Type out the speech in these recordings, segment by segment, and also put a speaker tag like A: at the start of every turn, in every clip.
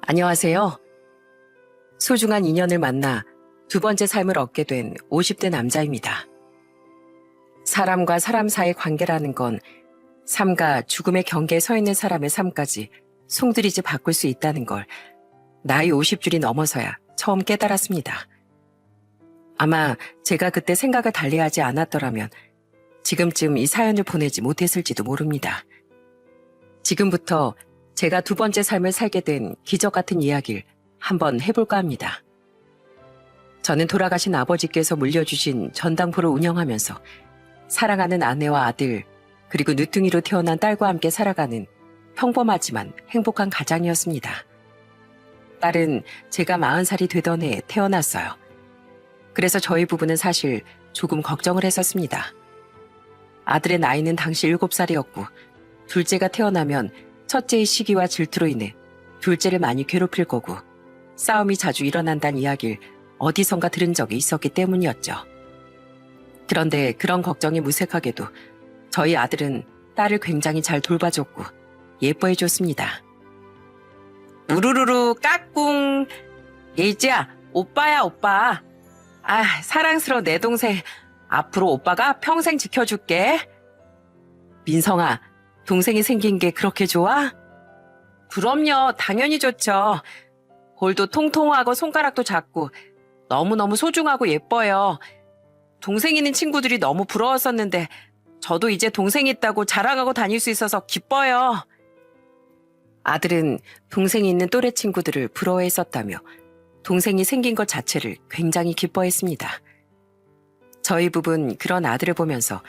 A: 안녕하세요. 소중한 인연을 만나 두 번째 삶을 얻게 된 50대 남자입니다. 사람과 사람 사이의 관계라는 건 삶과 죽음의 경계에 서 있는 사람의 삶까지 송두리째 바꿀 수 있다는 걸 나이 50줄이 넘어서야 처음 깨달았습니다. 아마 제가 그때 생각을 달리하지 않았더라면 지금쯤 이 사연을 보내지 못했을지도 모릅니다. 지금부터 제가 두 번째 삶을 살게 된 기적 같은 이야기를 한번 해볼까 합니다. 저는 돌아가신 아버지께서 물려주신 전당포를 운영하면서 사랑하는 아내와 아들, 그리고 늦둥이로 태어난 딸과 함께 살아가는 평범하지만 행복한 가장이었습니다. 딸은 제가 40살이 되던 해에 태어났어요. 그래서 저희 부부는 사실 조금 걱정을 했었습니다. 아들의 나이는 당시 7살이었고 둘째가 태어나면 첫째의 시기와 질투로 인해 둘째를 많이 괴롭힐 거고 싸움이 자주 일어난다는 이야기를 어디선가 들은 적이 있었기 때문이었죠. 그런데 그런 걱정이 무색하게도 저희 아들은 딸을 굉장히 잘 돌봐줬고 예뻐해줬습니다. 우르르르 까꿍. 예지야, 오빠야 오빠. 아, 사랑스러운 내 동생. 앞으로 오빠가 평생 지켜줄게. 민성아, 동생이 생긴 게 그렇게 좋아? 그럼요, 당연히 좋죠. 볼도 통통하고 손가락도 작고 너무너무 소중하고 예뻐요. 동생 있는 친구들이 너무 부러웠었는데 저도 이제 동생 있다고 자랑하고 다닐 수 있어서 기뻐요. 아들은 동생이 있는 또래 친구들을 부러워했었다며 동생이 생긴 것 자체를 굉장히 기뻐했습니다. 저희 부부는 그런 아들을 보면서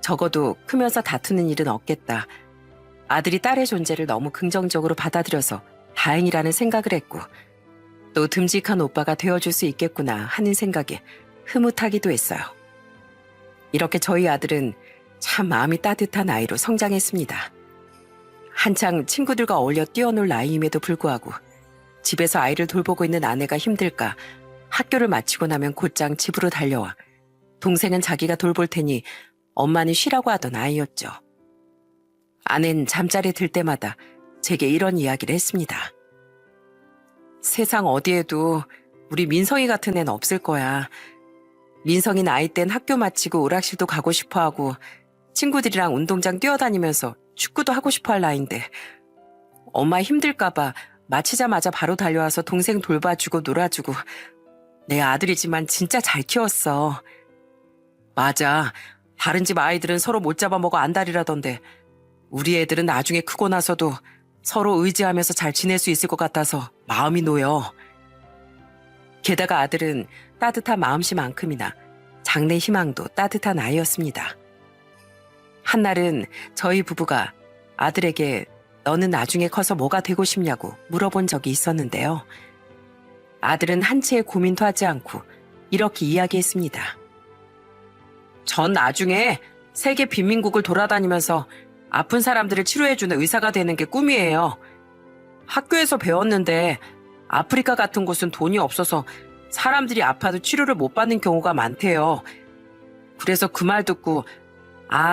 A: 적어도 크면서 다투는 일은 없겠다. 아들이 딸의 존재를 너무 긍정적으로 받아들여서 다행이라는 생각을 했고 또 듬직한 오빠가 되어줄 수 있겠구나 하는 생각에 흐뭇하기도 했어요. 이렇게 저희 아들은 참 마음이 따뜻한 아이로 성장했습니다. 한창 친구들과 어울려 뛰어놀 나이임에도 불구하고 집에서 아이를 돌보고 있는 아내가 힘들까 학교를 마치고 나면 곧장 집으로 달려와 동생은 자기가 돌볼 테니 엄마는 쉬라고 하던 아이였죠. 아내는 잠자리에 들 때마다 제게 이런 이야기를 했습니다. 세상 어디에도 우리 민성이 같은 애는 없을 거야. 민성이 나이 땐 학교 마치고 오락실도 가고 싶어하고 친구들이랑 운동장 뛰어다니면서 축구도 하고 싶어할 나이인데 엄마 힘들까봐 마치자마자 바로 달려와서 동생 돌봐주고 놀아주고 내 아들이지만 진짜 잘 키웠어. 맞아. 다른 집 아이들은 서로 못 잡아먹어 안달이라던데 우리 애들은 나중에 크고 나서도 서로 의지하면서 잘 지낼 수 있을 것 같아서 마음이 놓여. 게다가 아들은 따뜻한 마음씨만큼이나 장래 희망도 따뜻한 아이였습니다. 한날은 저희 부부가 아들에게 너는 나중에 커서 뭐가 되고 싶냐고 물어본 적이 있었는데요. 아들은 한치의 고민도 하지 않고 이렇게 이야기했습니다. 전 나중에 세계 빈민국을 돌아다니면서 아픈 사람들을 치료해주는 의사가 되는 게 꿈이에요. 학교에서 배웠는데 아프리카 같은 곳은 돈이 없어서 사람들이 아파도 치료를 못 받는 경우가 많대요. 그래서 그 말 듣고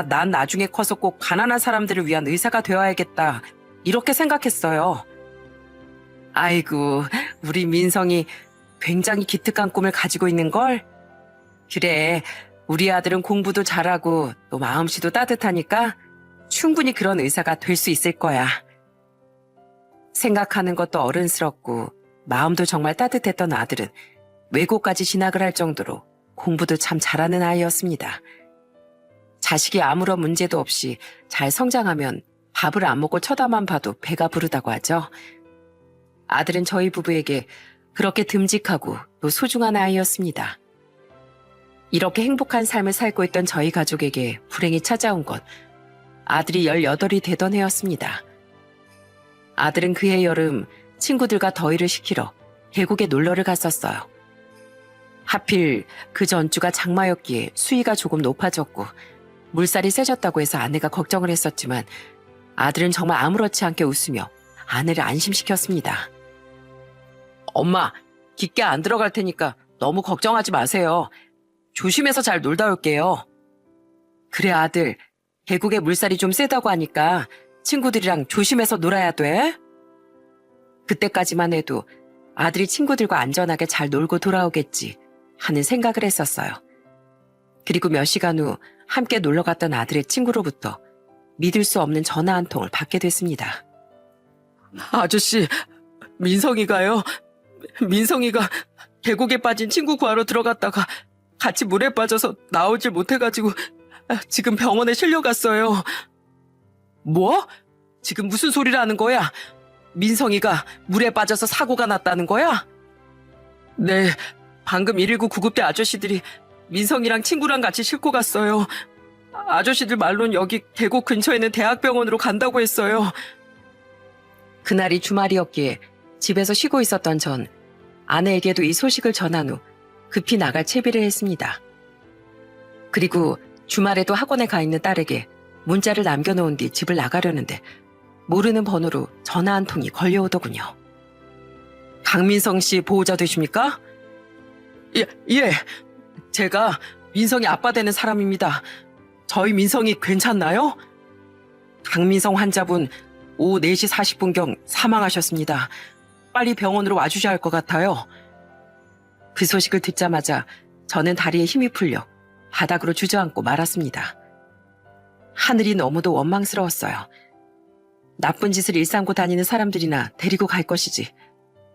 A: 난 나중에 커서 꼭 가난한 사람들을 위한 의사가 되어야겠다 이렇게 생각했어요. 아이고, 우리 민성이 굉장히 기특한 꿈을 가지고 있는걸? 그래, 우리 아들은 공부도 잘하고 또 마음씨도 따뜻하니까 충분히 그런 의사가 될 수 있을 거야. 생각하는 것도 어른스럽고 마음도 정말 따뜻했던 아들은 외고까지 진학을 할 정도로 공부도 참 잘하는 아이였습니다. 자식이 아무런 문제도 없이 잘 성장하면 밥을 안 먹고 쳐다만 봐도 배가 부르다고 하죠. 아들은 저희 부부에게 그렇게 듬직하고 또 소중한 아이였습니다. 이렇게 행복한 삶을 살고 있던 저희 가족에게 불행이 찾아온 건 아들이 18이 되던 해였습니다. 아들은 그해 여름 친구들과 더위를 식히러 계곡에 놀러를 갔었어요. 하필 그 전주가 장마였기에 수위가 조금 높아졌고 물살이 세졌다고 해서 아내가 걱정을 했었지만 아들은 정말 아무렇지 않게 웃으며 아내를 안심시켰습니다. 엄마, 깊게 안 들어갈 테니까 너무 걱정하지 마세요. 조심해서 잘 놀다 올게요. 그래 아들, 계곡에 물살이 좀 세다고 하니까 친구들이랑 조심해서 놀아야 돼. 그때까지만 해도 아들이 친구들과 안전하게 잘 놀고 돌아오겠지 하는 생각을 했었어요. 그리고 몇 시간 후 함께 놀러 갔던 아들의 친구로부터 믿을 수 없는 전화 한 통을 받게 됐습니다. 아저씨, 민성이가요. 민성이가 계곡에 빠진 친구 구하러 들어갔다가 같이 물에 빠져서 나오질 못해가지고 지금 병원에 실려갔어요. 뭐? 지금 무슨 소리를 하는 거야? 민성이가 물에 빠져서 사고가 났다는 거야? 네, 방금 119 구급대 아저씨들이 민성이랑 친구랑 같이 싣고 갔어요. 아저씨들 말로는 여기 계곡 근처에 있는 대학병원으로 간다고 했어요. 그날이 주말이었기에 집에서 쉬고 있었던 전 아내에게도 이 소식을 전한 후 급히 나갈 채비를 했습니다. 그리고 주말에도 학원에 가 있는 딸에게 문자를 남겨놓은 뒤 집을 나가려는데 모르는 번호로 전화 한 통이 걸려오더군요. 강민성 씨 보호자 되십니까? 예. 제가 민성이 아빠 되는 사람입니다. 저희 민성이 괜찮나요? 강민성 환자분 오후 4시 40분경 사망하셨습니다. 빨리 병원으로 와주셔야 할 것 같아요. 그 소식을 듣자마자 저는 다리에 힘이 풀려 바닥으로 주저앉고 말았습니다. 하늘이 너무도 원망스러웠어요. 나쁜 짓을 일삼고 다니는 사람들이나 데리고 갈 것이지.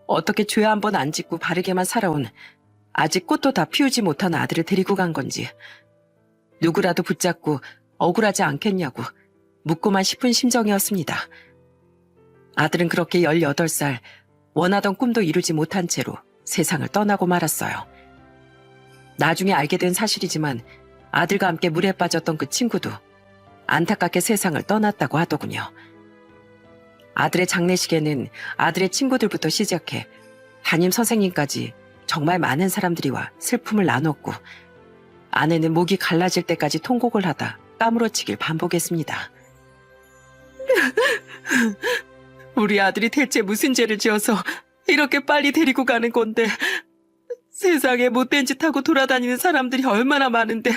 A: 어떻게 죄 한 번 안 짓고 바르게만 살아온 아직 꽃도 다 피우지 못한 아들을 데리고 간 건지. 누구라도 붙잡고 억울하지 않겠냐고 묻고만 싶은 심정이었습니다. 아들은 그렇게 18살 원하던 꿈도 이루지 못한 채로 세상을 떠나고 말았어요. 나중에 알게 된 사실이지만 아들과 함께 물에 빠졌던 그 친구도 안타깝게 세상을 떠났다고 하더군요. 아들의 장례식에는 아들의 친구들부터 시작해 담임 선생님까지 정말 많은 사람들이 와 슬픔을 나눴고 아내는 목이 갈라질 때까지 통곡을 하다 까무러치길 반복했습니다. 우리 아들이 대체 무슨 죄를 지어서 이렇게 빨리 데리고 가는 건데 세상에 못된 짓 하고 돌아다니는 사람들이 얼마나 많은데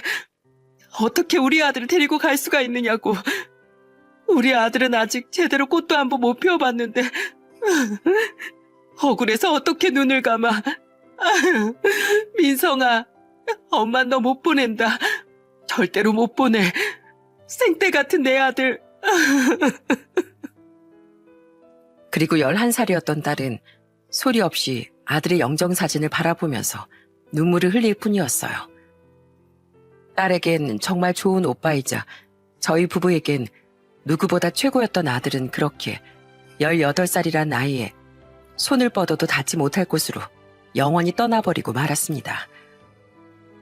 A: 어떻게 우리 아들을 데리고 갈 수가 있느냐고. 우리 아들은 아직 제대로 꽃도 한 번 못 피워봤는데 억울해서 어떻게 눈을 감아. 민성아, 엄마 너 못 보낸다. 절대로 못 보내. 생떼 같은 내 아들. 그리고 11살이었던 딸은 소리 없이 아들의 영정사진을 바라보면서 눈물을 흘릴 뿐이었어요. 딸에겐 정말 좋은 오빠이자 저희 부부에겐 누구보다 최고였던 아들은 그렇게 18살이란 나이에 손을 뻗어도 닿지 못할 곳으로 영원히 떠나버리고 말았습니다.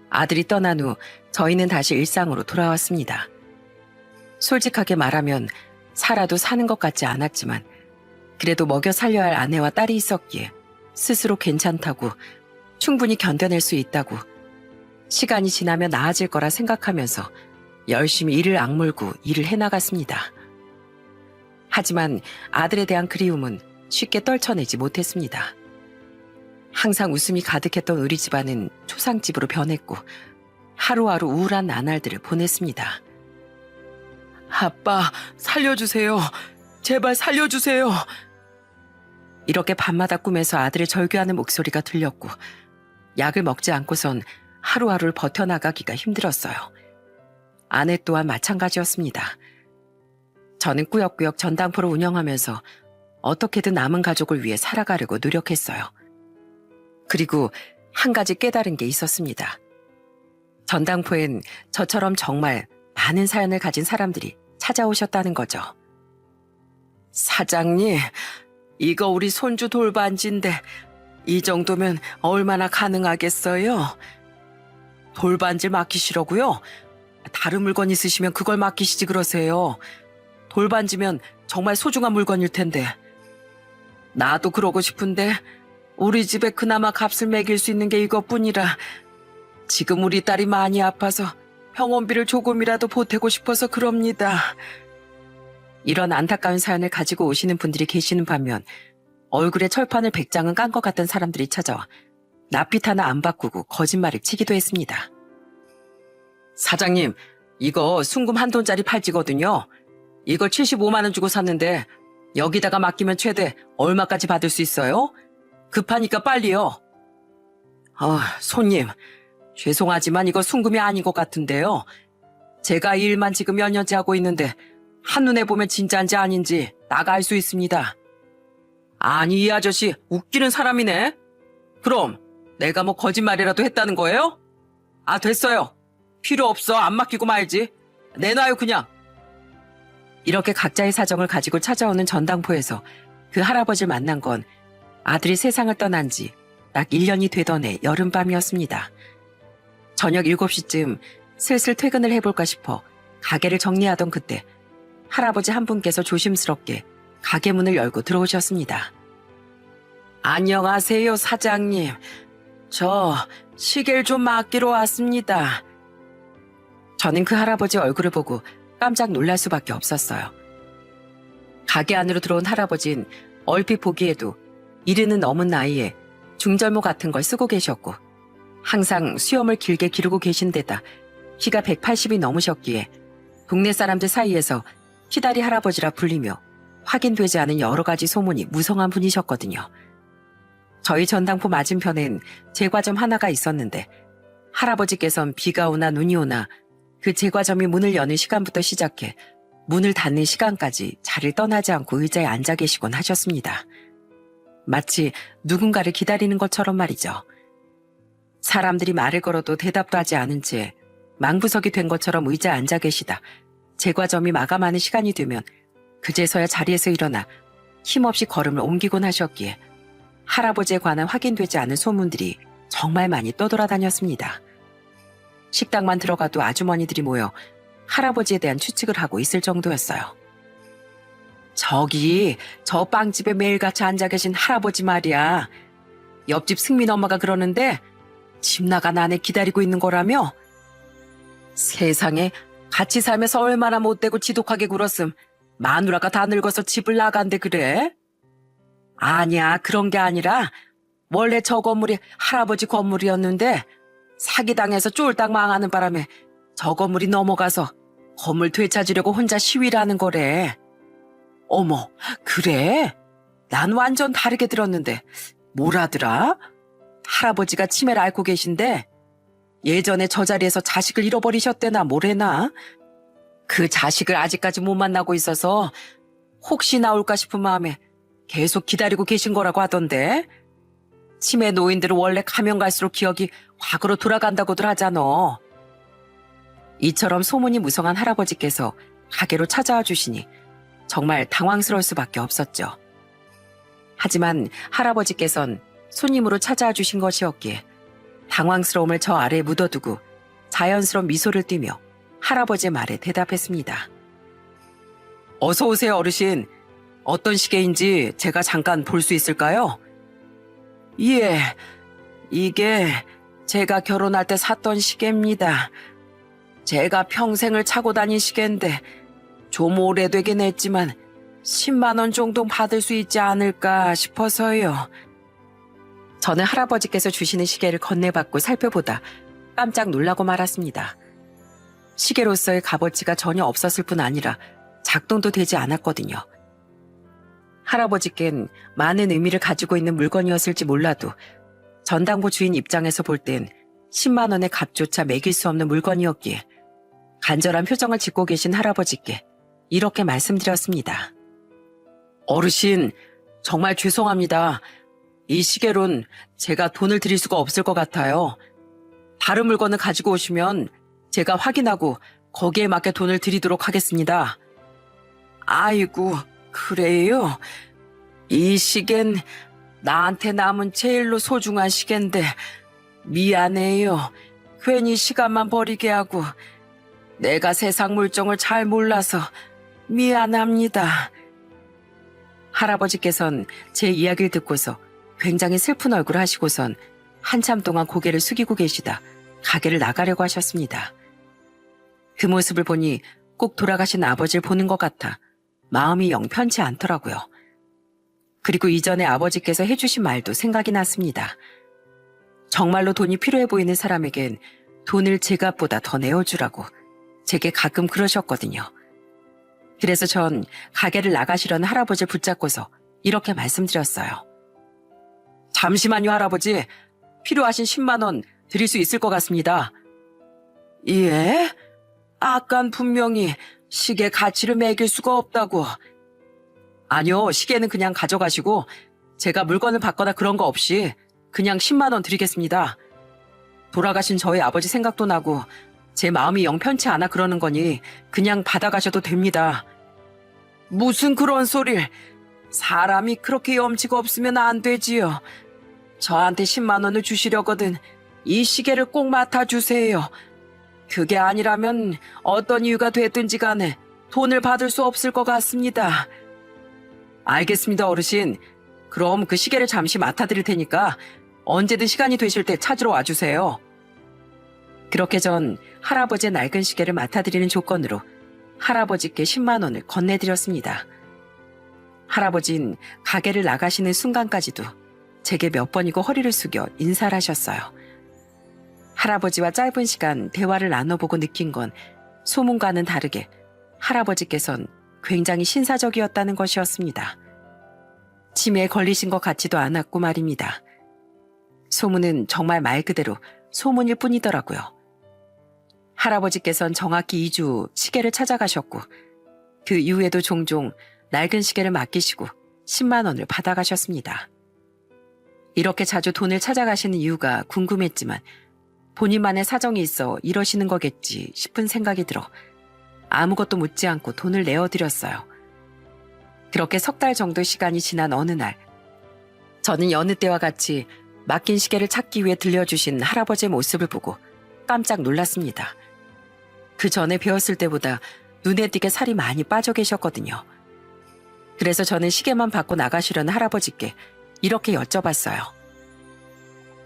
A: 아들이 떠난 후 저희는 다시 일상으로 돌아왔습니다. 솔직하게 말하면 살아도 사는 것 같지 않았지만 그래도 먹여 살려야 할 아내와 딸이 있었기에 스스로 괜찮다고 충분히 견뎌낼 수 있다고 시간이 지나면 나아질 거라 생각하면서 열심히 이를 악물고 일을 해나갔습니다. 하지만 아들에 대한 그리움은 쉽게 떨쳐내지 못했습니다. 항상 웃음이 가득했던 우리 집안은 초상집으로 변했고 하루하루 우울한 나날들을 보냈습니다. 아빠, 살려주세요. 제발 살려주세요. 이렇게 밤마다 꿈에서 아들을 절규하는 목소리가 들렸고 약을 먹지 않고선 하루하루를 버텨나가기가 힘들었어요. 아내 또한 마찬가지였습니다. 저는 꾸역꾸역 전당포를 운영하면서 어떻게든 남은 가족을 위해 살아가려고 노력했어요. 그리고 한 가지 깨달은 게 있었습니다. 전당포엔 저처럼 정말 많은 사연을 가진 사람들이 찾아오셨다는 거죠. 사장님, 이거 우리 손주 돌반지인데 이 정도면 얼마나 가능하겠어요? 돌반지 맡기시라고요? 다른 물건 있으시면 그걸 맡기시지 그러세요. 돌반지면 정말 소중한 물건일 텐데. 나도 그러고 싶은데 우리 집에 그나마 값을 매길 수 있는 게 이것뿐이라 지금 우리 딸이 많이 아파서 병원비를 조금이라도 보태고 싶어서 그럽니다. 이런 안타까운 사연을 가지고 오시는 분들이 계시는 반면 얼굴에 철판을 100장은 깐 것 같은 사람들이 찾아와 낯빛 하나 안 바꾸고 거짓말을 치기도 했습니다. 사장님, 이거 순금 한 돈짜리 팔찌거든요. 이걸 75만 원 주고 샀는데 여기다가 맡기면 최대 얼마까지 받을 수 있어요? 급하니까 빨리요. 손님, 죄송하지만 이거 순금이 아닌 것 같은데요. 제가 이 일만 지금 몇 년째 하고 있는데 한눈에 보면 진짜인지 아닌지 나가 알 수 있습니다. 아니, 이 아저씨 웃기는 사람이네. 그럼 내가 뭐 거짓말이라도 했다는 거예요? 됐어요. 필요 없어. 안 맡기고 말지. 내놔요 그냥. 이렇게 각자의 사정을 가지고 찾아오는 전당포에서 그 할아버지를 만난 건 아들이 세상을 떠난 지 딱 1년이 되던 해 여름밤이었습니다. 저녁 7시쯤 슬슬 퇴근을 해볼까 싶어 가게를 정리하던 그때 할아버지 한 분께서 조심스럽게 가게 문을 열고 들어오셨습니다. 안녕하세요, 사장님. 저 시계를 좀 맡기러 왔습니다. 저는 그 할아버지 얼굴을 보고 깜짝 놀랄 수밖에 없었어요. 가게 안으로 들어온 할아버진 얼핏 보기에도 이르는 넘은 나이에 중절모 같은 걸 쓰고 계셨고 항상 수염을 길게 기르고 계신 데다 키가 180이 넘으셨기에 동네 사람들 사이에서 키다리 할아버지라 불리며 확인되지 않은 여러 가지 소문이 무성한 분이셨거든요. 저희 전당포 맞은편엔 제과점 하나가 있었는데 할아버지께선 비가 오나 눈이 오나 그 제과점이 문을 여는 시간부터 시작해 문을 닫는 시간까지 자리를 떠나지 않고 의자에 앉아 계시곤 하셨습니다. 마치 누군가를 기다리는 것처럼 말이죠. 사람들이 말을 걸어도 대답도 하지 않은 채 망부석이 된 것처럼 의자에 앉아 계시다 제과점이 마감하는 시간이 되면 그제서야 자리에서 일어나 힘없이 걸음을 옮기곤 하셨기에 할아버지에 관한 확인되지 않은 소문들이 정말 많이 떠돌아다녔습니다. 식당만 들어가도 아주머니들이 모여 할아버지에 대한 추측을 하고 있을 정도였어요. 저기 저 빵집에 매일같이 앉아 계신 할아버지 말이야. 옆집 승민 엄마가 그러는데 집 나간 아내 기다리고 있는 거라며? 세상에 같이 살면서 얼마나 못되고 지독하게 굴었음. 마누라가 다 늙어서 집을 나간대 그래? 아니야, 그런 게 아니라 원래 저 건물이 할아버지 건물이었는데 사기당해서 쫄딱 망하는 바람에 저 건물이 넘어가서 건물 되찾으려고 혼자 시위를 하는 거래. 어머, 그래? 난 완전 다르게 들었는데 뭐라더라? 할아버지가 치매를 앓고 계신데 예전에 저 자리에서 자식을 잃어버리셨대나 뭐래나? 그 자식을 아직까지 못 만나고 있어서 혹시 나올까 싶은 마음에 계속 기다리고 계신 거라고 하던데. 치매 노인들은 원래 가면 갈수록 기억이 과거로 돌아간다고들 하잖아. 이처럼 소문이 무성한 할아버지께서 가게로 찾아와 주시니 정말 당황스러울 수밖에 없었죠. 하지만 할아버지께선 손님으로 찾아와 주신 것이었기에 당황스러움을 저 아래에 묻어두고 자연스러운 미소를 띠며 할아버지의 말에 대답했습니다. 어서 오세요, 어르신. 어떤 시계인지 제가 잠깐 볼 수 있을까요? 예, 이게 제가 결혼할 때 샀던 시계입니다. 제가 평생을 차고 다닌 시계인데 좀 오래되긴 했지만 10만 원 정도 받을 수 있지 않을까 싶어서요. 저는 할아버지께서 주시는 시계를 건네받고 살펴보다 깜짝 놀라고 말았습니다. 시계로서의 값어치가 전혀 없었을 뿐 아니라 작동도 되지 않았거든요. 할아버지께는 많은 의미를 가지고 있는 물건이었을지 몰라도 전당포 주인 입장에서 볼 땐 10만 원의 값조차 매길 수 없는 물건이었기에 간절한 표정을 짓고 계신 할아버지께 이렇게 말씀드렸습니다. 어르신, 정말 죄송합니다. 이 시계론 제가 돈을 드릴 수가 없을 것 같아요. 다른 물건을 가지고 오시면 제가 확인하고 거기에 맞게 돈을 드리도록 하겠습니다. 아이고, 그래요? 이 시계는 나한테 남은 제일로 소중한 시계인데 미안해요. 괜히 시간만 버리게 하고 내가 세상 물정을 잘 몰라서 미안합니다. 할아버지께선 제 이야기를 듣고서 굉장히 슬픈 얼굴을 하시고선 한참 동안 고개를 숙이고 계시다 가게를 나가려고 하셨습니다. 그 모습을 보니 꼭 돌아가신 아버지를 보는 것 같아 마음이 영 편치 않더라고요. 그리고 이전에 아버지께서 해주신 말도 생각이 났습니다. 정말로 돈이 필요해 보이는 사람에겐 돈을 제값보다 더 내어주라고 제게 가끔 그러셨거든요. 그래서 전 가게를 나가시려는 할아버지를 붙잡고서 이렇게 말씀드렸어요. 잠시만요, 할아버지. 필요하신 10만 원 드릴 수 있을 것 같습니다. 예? 아깐 분명히 시계 가치를 매길 수가 없다고. 아니요, 시계는 그냥 가져가시고 제가 물건을 받거나 그런 거 없이 그냥 10만 원 드리겠습니다. 돌아가신 저희 아버지 생각도 나고 제 마음이 영 편치 않아 그러는 거니 그냥 받아가셔도 됩니다. 무슨 그런 소릴. 사람이 그렇게 염치가 없으면 안 되지요. 저한테 10만 원을 주시려거든 이 시계를 꼭 맡아주세요. 그게 아니라면 어떤 이유가 됐든지 간에 돈을 받을 수 없을 것 같습니다. 알겠습니다, 어르신. 그럼 그 시계를 잠시 맡아드릴 테니까 언제든 시간이 되실 때 찾으러 와주세요. 그렇게 전 할아버지의 낡은 시계를 맡아드리는 조건으로 할아버지께 10만 원을 건네드렸습니다. 할아버진 가게를 나가시는 순간까지도 제게 몇 번이고 허리를 숙여 인사를 하셨어요. 할아버지와 짧은 시간 대화를 나눠보고 느낀 건 소문과는 다르게 할아버지께선 굉장히 신사적이었다는 것이었습니다. 치매에 걸리신 것 같지도 않았고 말입니다. 소문은 정말 말 그대로 소문일 뿐이더라고요. 할아버지께선 정확히 2주 후 시계를 찾아가셨고 그 이후에도 종종 낡은 시계를 맡기시고 10만 원을 받아가셨습니다. 이렇게 자주 돈을 찾아가시는 이유가 궁금했지만 본인만의 사정이 있어 이러시는 거겠지 싶은 생각이 들어 아무것도 묻지 않고 돈을 내어드렸어요. 그렇게 석 달 정도 시간이 지난 어느 날 저는 여느 때와 같이 맡긴 시계를 찾기 위해 들려주신 할아버지의 모습을 보고 깜짝 놀랐습니다. 그 전에 배웠을 때보다 눈에 띄게 살이 많이 빠져 계셨거든요. 그래서 저는 시계만 받고 나가시려는 할아버지께 이렇게 여쭤봤어요.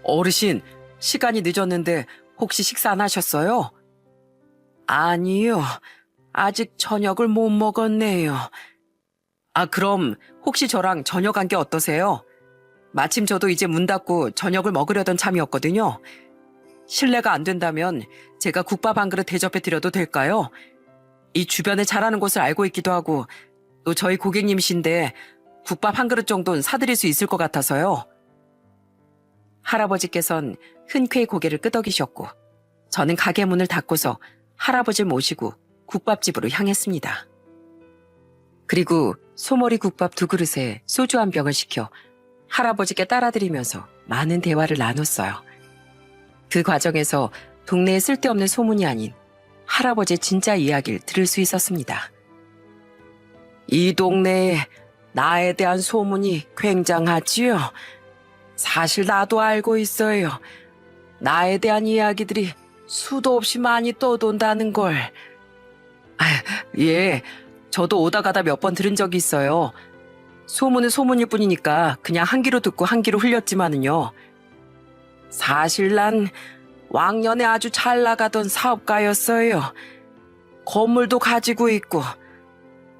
A: 어르신, 시간이 늦었는데 혹시 식사 안 하셨어요? 아니요. 아직 저녁을 못 먹었네요. 아, 그럼 혹시 저랑 저녁 한 게 어떠세요? 마침 저도 이제 문 닫고 저녁을 먹으려던 참이었거든요. 실례가 안 된다면 제가 국밥 한 그릇 대접해 드려도 될까요? 이 주변에 잘하는 곳을 알고 있기도 하고 또 저희 고객님이신데 국밥 한 그릇 정도는 사드릴 수 있을 것 같아서요. 할아버지께선 흔쾌히 고개를 끄덕이셨고 저는 가게 문을 닫고서 할아버지를 모시고 국밥집으로 향했습니다. 그리고 소머리 국밥 2그릇에 소주 한 병을 시켜 할아버지께 따라드리면서 많은 대화를 나눴어요. 그 과정에서 동네에 쓸데없는 소문이 아닌 할아버지의 진짜 이야기를 들을 수 있었습니다. 이 동네에 나에 대한 소문이 굉장하지요. 사실 나도 알고 있어요. 나에 대한 이야기들이 수도 없이 많이 떠돈다는 걸. 예, 저도 오다 가다 몇 번 들은 적이 있어요. 소문은 소문일 뿐이니까 그냥 한 귀로 듣고 한 귀로 흘렸지만은요. 사실 난 왕년에 아주 잘 나가던 사업가였어요. 건물도 가지고 있고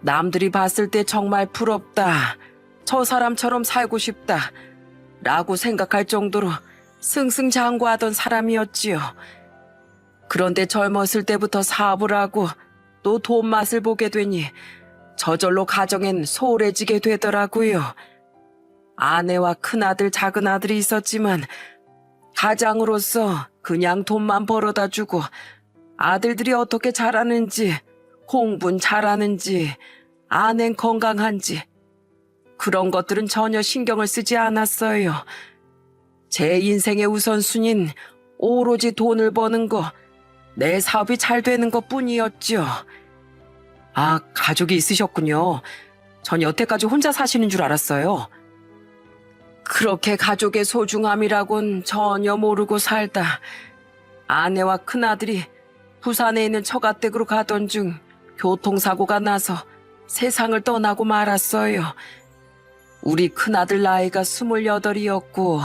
A: 남들이 봤을 때 정말 부럽다. 저 사람처럼 살고 싶다. 라고 생각할 정도로 승승장구하던 사람이었지요. 그런데 젊었을 때부터 사업을 하고 또 돈 맛을 보게 되니 저절로 가정엔 소홀해지게 되더라고요. 아내와 큰아들, 작은아들이 있었지만 가장으로서 그냥 돈만 벌어다 주고 아들들이 어떻게 자라는지, 공부는 잘하는지, 아내는 건강한지 그런 것들은 전혀 신경을 쓰지 않았어요. 제 인생의 우선순위는 오로지 돈을 버는 거, 내 사업이 잘 되는 것 뿐이었죠. 아, 가족이 있으셨군요. 전 여태까지 혼자 사시는 줄 알았어요. 그렇게 가족의 소중함이라곤 전혀 모르고 살다 아내와 큰아들이 부산에 있는 처가댁으로 가던 중 교통사고가 나서 세상을 떠나고 말았어요. 우리 큰아들 나이가 28이었고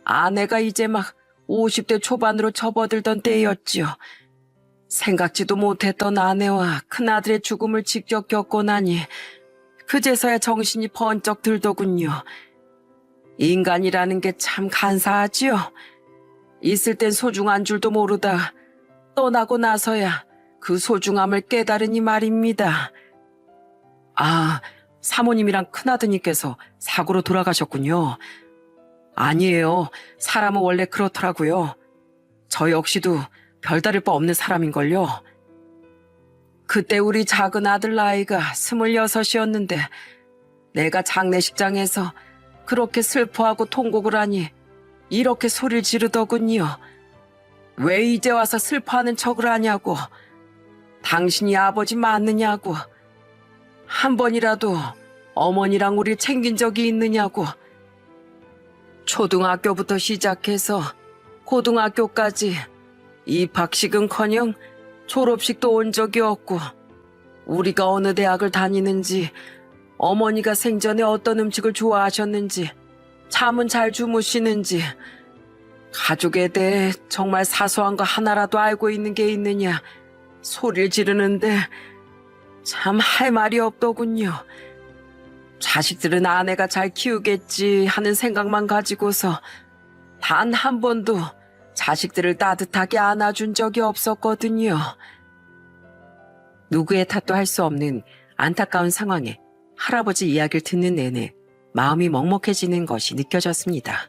A: 아내가 이제 막 50대 초반으로 접어들던 때였지요. 생각지도 못했던 아내와 큰아들의 죽음을 직접 겪고 나니 그제서야 정신이 번쩍 들더군요. 인간이라는 게 참 간사하지요. 있을 땐 소중한 줄도 모르다 떠나고 나서야 그 소중함을 깨달으니 말입니다. 아, 사모님이랑 큰아드님께서 사고로 돌아가셨군요. 아니에요. 사람은 원래 그렇더라고요. 저 역시도 별다를 바 없는 사람인걸요. 그때 우리 작은 아들 나이가 26이었는데 내가 장례식장에서 그렇게 슬퍼하고 통곡을 하니 이렇게 소리를 지르더군요. 왜 이제 와서 슬퍼하는 척을 하냐고. 당신이 아버지 맞느냐고. 한 번이라도 어머니랑 우리 챙긴 적이 있느냐고. 초등학교부터 시작해서 고등학교까지 입학식은커녕 졸업식도 온 적이 없고, 우리가 어느 대학을 다니는지, 어머니가 생전에 어떤 음식을 좋아하셨는지, 잠은 잘 주무시는지, 가족에 대해 정말 사소한 거 하나라도 알고 있는 게 있느냐 소리를 지르는데 참 할 말이 없더군요. 자식들은 아내가 잘 키우겠지 하는 생각만 가지고서 단 한 번도 자식들을 따뜻하게 안아준 적이 없었거든요. 누구의 탓도 할 수 없는 안타까운 상황에 할아버지 이야기를 듣는 내내 마음이 먹먹해지는 것이 느껴졌습니다.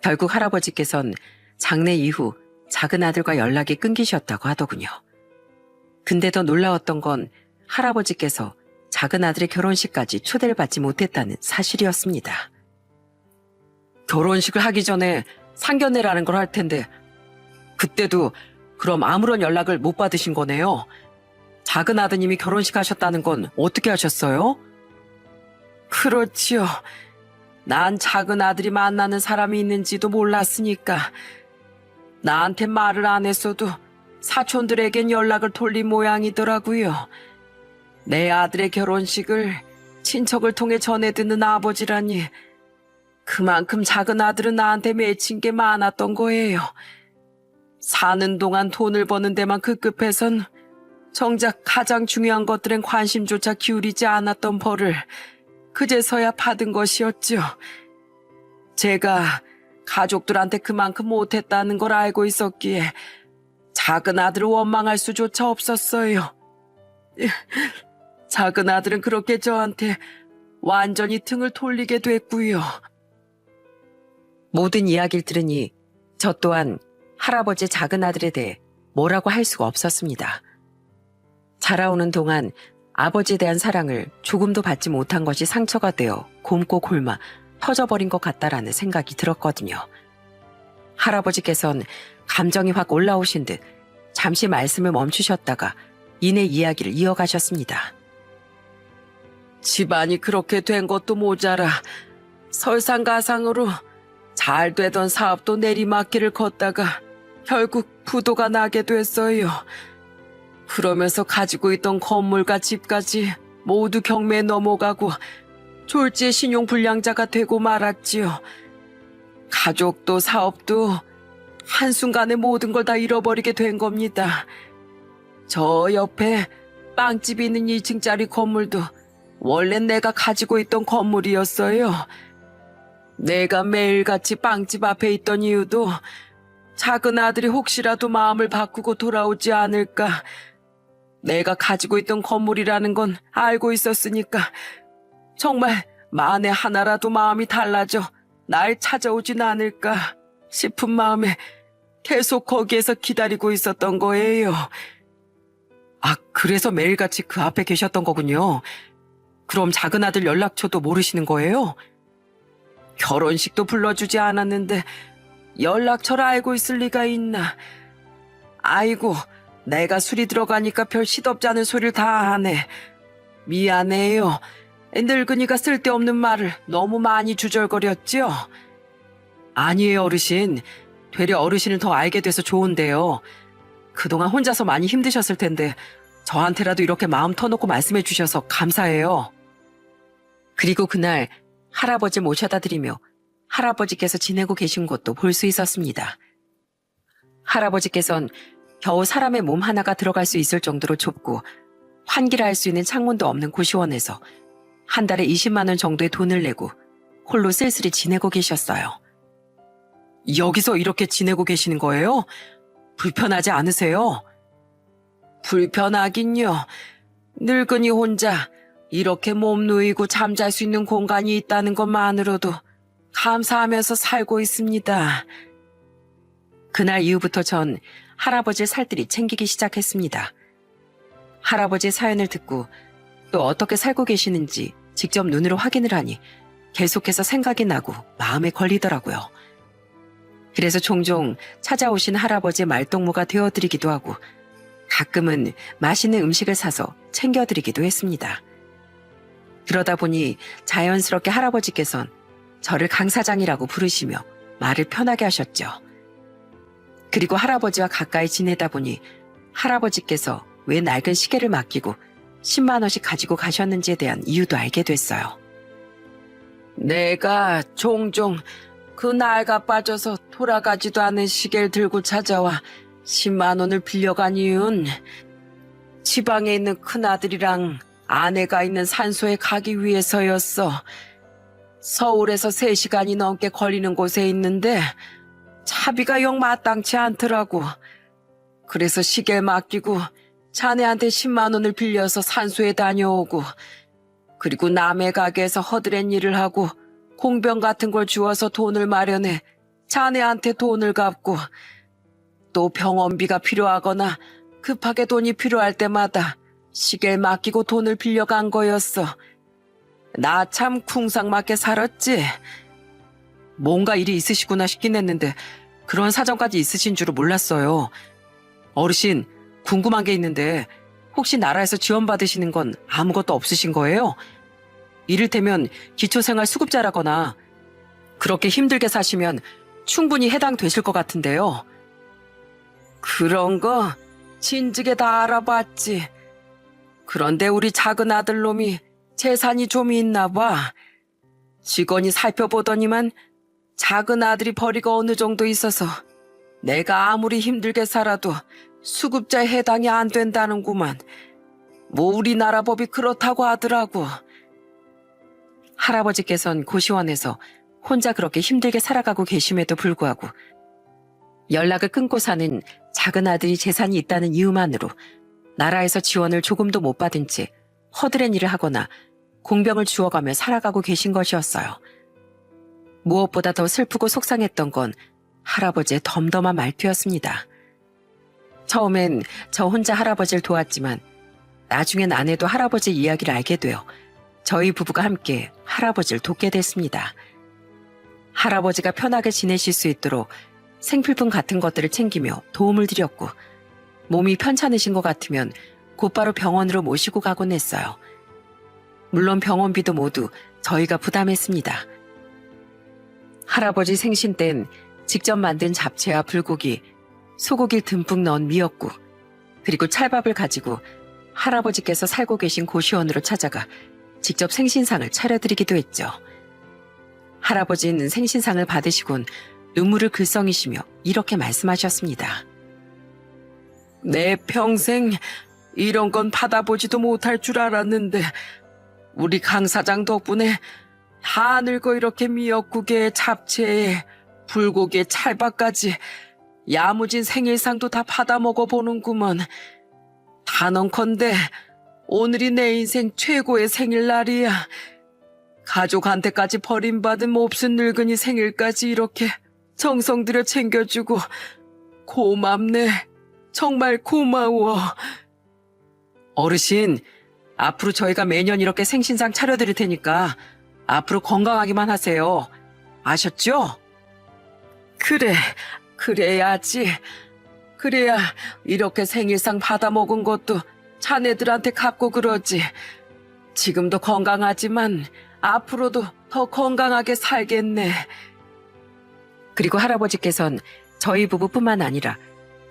A: 결국 할아버지께선 장례 이후 작은 아들과 연락이 끊기셨다고 하더군요. 근데 더 놀라웠던 건 할아버지께서 작은 아들의 결혼식까지 초대를 받지 못했다는 사실이었습니다. 결혼식을 하기 전에 상견례라는 걸 할 텐데 그때도 그럼 아무런 연락을 못 받으신 거네요. 작은 아드님이 결혼식 하셨다는 건 어떻게 하셨어요? 그렇지요. 난 작은 아들이 만나는 사람이 있는지도 몰랐으니까 나한테 말을 안 했어도 사촌들에겐 연락을 돌린 모양이더라고요. 내 아들의 결혼식을 친척을 통해 전해 듣는 아버지라니 그만큼 작은 아들은 나한테 맺힌 게 많았던 거예요. 사는 동안 돈을 버는 데만 급급해선 정작 가장 중요한 것들엔 관심조차 기울이지 않았던 벌을 그제서야 받은 것이었죠. 제가 가족들한테 그만큼 못했다는 걸 알고 있었기에 작은 아들을 원망할 수조차 없었어요. 작은 아들은 그렇게 저한테 완전히 등을 돌리게 됐고요. 모든 이야기를 들으니 저 또한 할아버지의 작은 아들에 대해 뭐라고 할 수가 없었습니다. 자라오는 동안 아버지에 대한 사랑을 조금도 받지 못한 것이 상처가 되어 곪고 곪아 터져버린 것 같다라는 생각이 들었거든요. 할아버지께선 감정이 확 올라오신 듯 잠시 말씀을 멈추셨다가 이내 이야기를 이어가셨습니다. 집안이 그렇게 된 것도 모자라 설상가상으로 잘 되던 사업도 내리막길을 걷다가 결국 부도가 나게 됐어요. 그러면서 가지고 있던 건물과 집까지 모두 경매에 넘어가고 졸지의 신용불량자가 되고 말았지요. 가족도 사업도 한순간에 모든 걸 다 잃어버리게 된 겁니다. 저 옆에 빵집이 있는 2층짜리 건물도 원래 내가 가지고 있던 건물이었어요. 내가 매일같이 빵집 앞에 있던 이유도 작은 아들이 혹시라도 마음을 바꾸고 돌아오지 않을까. 내가 가지고 있던 건물이라는 건 알고 있었으니까 정말 만에 하나라도 마음이 달라져 날 찾아오진 않을까 싶은 마음에 계속 거기에서 기다리고 있었던 거예요. 아, 그래서 매일같이 그 앞에 계셨던 거군요. 그럼 작은 아들 연락처도 모르시는 거예요? 결혼식도 불러주지 않았는데 연락처를 알고 있을 리가 있나. 아이고, 내가 술이 들어가니까 별 시덥지 않은 소리를 다 하네. 미안해요. 늙은이가 쓸데없는 말을 너무 많이 주절거렸죠? 아니에요, 어르신. 되려 어르신을 더 알게 돼서 좋은데요. 그동안 혼자서 많이 힘드셨을 텐데 저한테라도 이렇게 마음 터놓고 말씀해 주셔서 감사해요. 그리고 그날 할아버지 모셔다 드리며 할아버지께서 지내고 계신 곳도 볼 수 있었습니다. 할아버지께선 겨우 사람의 몸 하나가 들어갈 수 있을 정도로 좁고 환기를 할 수 있는 창문도 없는 고시원에서 한 달에 20만 원 정도의 돈을 내고 홀로 쓸쓸히 지내고 계셨어요. 여기서 이렇게 지내고 계시는 거예요? 불편하지 않으세요? 불편하긴요. 늙은이 혼자 이렇게 몸 누이고 잠잘 수 있는 공간이 있다는 것만으로도 감사하면서 살고 있습니다. 그날 이후부터 전 할아버지를 살뜰히 챙기기 시작했습니다. 할아버지의 사연을 듣고 또 어떻게 살고 계시는지 직접 눈으로 확인을 하니 계속해서 생각이 나고 마음에 걸리더라고요. 그래서 종종 찾아오신 할아버지의 말동무가 되어드리기도 하고 가끔은 맛있는 음식을 사서 챙겨드리기도 했습니다. 그러다 보니 자연스럽게 할아버지께선 저를 강 사장이라고 부르시며 말을 편하게 하셨죠. 그리고 할아버지와 가까이 지내다 보니 할아버지께서 왜 낡은 시계를 맡기고 10만 원씩 가지고 가셨는지에 대한 이유도 알게 됐어요. 내가 종종 그 낡아 빠져서 돌아가지도 않은 시계를 들고 찾아와 10만 원을 빌려간 이유는 지방에 있는 큰아들이랑 아내가 있는 산소에 가기 위해서였어. 서울에서 3시간이 넘게 걸리는 곳에 있는데 차비가 영 마땅치 않더라고. 그래서 시계를 맡기고 자네한테 10만 원을 빌려서 산소에 다녀오고 그리고 남의 가게에서 허드렛 일을 하고 공병 같은 걸 주어서 돈을 마련해 자네한테 돈을 갚고 또 병원비가 필요하거나 급하게 돈이 필요할 때마다 시계를 맡기고 돈을 빌려간 거였어. 나 참 쿵상맞게 살았지. 뭔가 일이 있으시구나 싶긴 했는데 그런 사정까지 있으신 줄은 몰랐어요. 어르신, 궁금한 게 있는데 혹시 나라에서 지원받으시는 건 아무것도 없으신 거예요? 이를테면 기초생활수급자라거나 그렇게 힘들게 사시면 충분히 해당되실 것 같은데요. 그런 거 진즉에 다 알아봤지. 그런데 우리 작은 아들놈이 재산이 좀 있나 봐. 직원이 살펴보더니만 작은 아들이 벌이가 어느 정도 있어서 내가 아무리 힘들게 살아도 수급자에 해당이 안 된다는구만. 뭐 우리나라 법이 그렇다고 하더라고. 할아버지께선 고시원에서 혼자 그렇게 힘들게 살아가고 계심에도 불구하고 연락을 끊고 사는 작은 아들이 재산이 있다는 이유만으로 나라에서 지원을 조금도 못 받은 채 허드렛 일을 하거나 공병을 주워가며 살아가고 계신 것이었어요. 무엇보다 더 슬프고 속상했던 건 할아버지의 덤덤한 말투였습니다. 처음엔 저 혼자 할아버지를 도왔지만 나중엔 아내도 할아버지 이야기를 알게 되어 저희 부부가 함께 할아버지를 돕게 됐습니다. 할아버지가 편하게 지내실 수 있도록 생필품 같은 것들을 챙기며 도움을 드렸고 몸이 편찮으신 것 같으면 곧바로 병원으로 모시고 가곤 했어요. 물론 병원비도 모두 저희가 부담했습니다. 할아버지 생신 땐 직접 만든 잡채와 불고기, 소고기를 듬뿍 넣은 미역국, 그리고 찰밥을 가지고 할아버지께서 살고 계신 고시원으로 찾아가 직접 생신상을 차려드리기도 했죠. 할아버지는 생신상을 받으시곤 눈물을 글썽이시며 이렇게 말씀하셨습니다. 내 평생 이런 건 받아보지도 못할 줄 알았는데 우리 강 사장 덕분에 다 늙어 이렇게 미역국에 잡채에 불고기에 찰밥까지 야무진 생일상도 다 받아 먹어보는구먼. 단언컨대 오늘이 내 인생 최고의 생일날이야. 가족한테까지 버림받은 몹쓸 늙은이 생일까지 이렇게 정성 들여 챙겨주고 고맙네. 정말 고마워. 어르신, 앞으로 저희가 매년 이렇게 생신상 차려드릴 테니까 앞으로 건강하기만 하세요. 아셨죠? 그래, 그래야지. 그래야 이렇게 생일상 받아먹은 것도 자네들한테 갚고 그러지. 지금도 건강하지만 앞으로도 더 건강하게 살겠네. 그리고 할아버지께선 저희 부부뿐만 아니라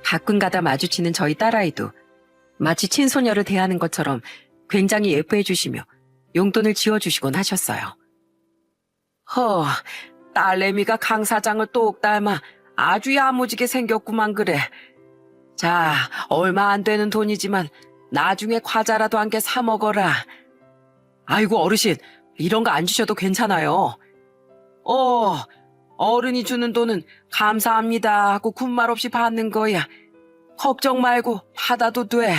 A: 가끔가다 마주치는 저희 딸아이도 마치 친소녀를 대하는 것처럼 굉장히 예뻐해 주시며 용돈을 지어주시곤 하셨어요. 딸내미가 강 사장을 똑 닮아 아주 야무지게 생겼구만 그래. 자, 얼마 안 되는 돈이지만 나중에 과자라도 한 개 사 먹어라. 아이고 어르신, 이런 거 안 주셔도 괜찮아요. 어른이 주는 돈은 감사합니다 하고 군말 없이 받는 거야. 걱정 말고 받아도 돼.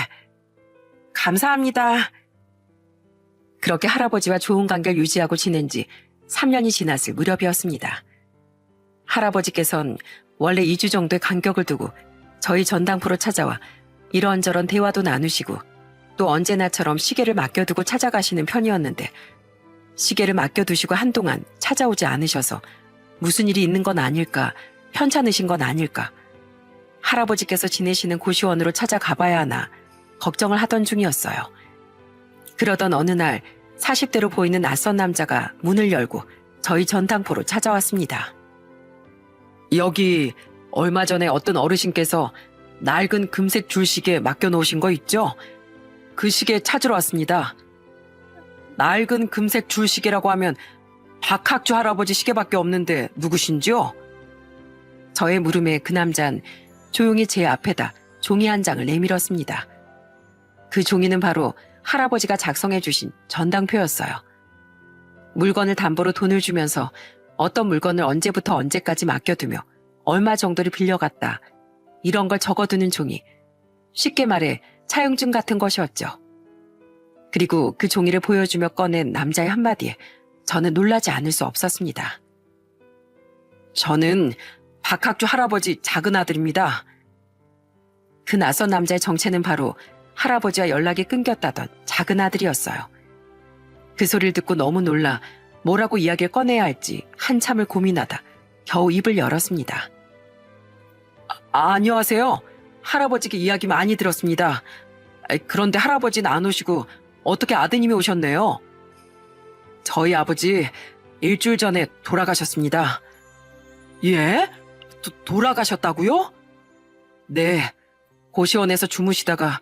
A: 감사합니다. 그렇게 할아버지와 좋은 관계를 유지하고 지낸 지 3년이 지났을 무렵이었습니다. 할아버지께선 원래 2주 정도의 간격을 두고 저희 전당포로 찾아와 이런저런 대화도 나누시고 또 언제나처럼 시계를 맡겨두고 찾아가시는 편이었는데 시계를 맡겨두시고 한동안 찾아오지 않으셔서 무슨 일이 있는 건 아닐까, 편찮으신 건 아닐까, 할아버지께서 지내시는 고시원으로 찾아가봐야 하나 걱정을 하던 중이었어요. 그러던 어느 날 40대로 보이는 낯선 남자가 문을 열고 저희 전당포로 찾아왔습니다. 여기 얼마 전에 어떤 어르신께서 낡은 금색 줄시계 맡겨놓으신 거 있죠? 그 시계 찾으러 왔습니다. 낡은 금색 줄시계라고 하면 박학주 할아버지 시계밖에 없는데 누구신지요? 저의 물음에 그 남잔 조용히 제 앞에다 종이 한 장을 내밀었습니다. 그 종이는 바로 할아버지가 작성해 주신 전당표였어요. 물건을 담보로 돈을 주면서 어떤 물건을 언제부터 언제까지 맡겨두며 얼마 정도를 빌려갔다. 이런 걸 적어두는 종이. 쉽게 말해 차용증 같은 것이었죠. 그리고 그 종이를 보여주며 꺼낸 남자의 한마디에 저는 놀라지 않을 수 없었습니다. 저는 박학주 할아버지 작은 아들입니다. 그 낯선 남자의 정체는 바로 할아버지와 연락이 끊겼다던 작은 아들이었어요. 그 소리를 듣고 너무 놀라 뭐라고 이야기를 꺼내야 할지 한참을 고민하다 겨우 입을 열었습니다. 안녕하세요. 할아버지께 이야기 많이 들었습니다. 그런데 할아버지는 안 오시고 어떻게 아드님이 오셨네요? 저희 아버지 일주일 전에 돌아가셨습니다. 예? 돌아가셨다고요? 네, 고시원에서 주무시다가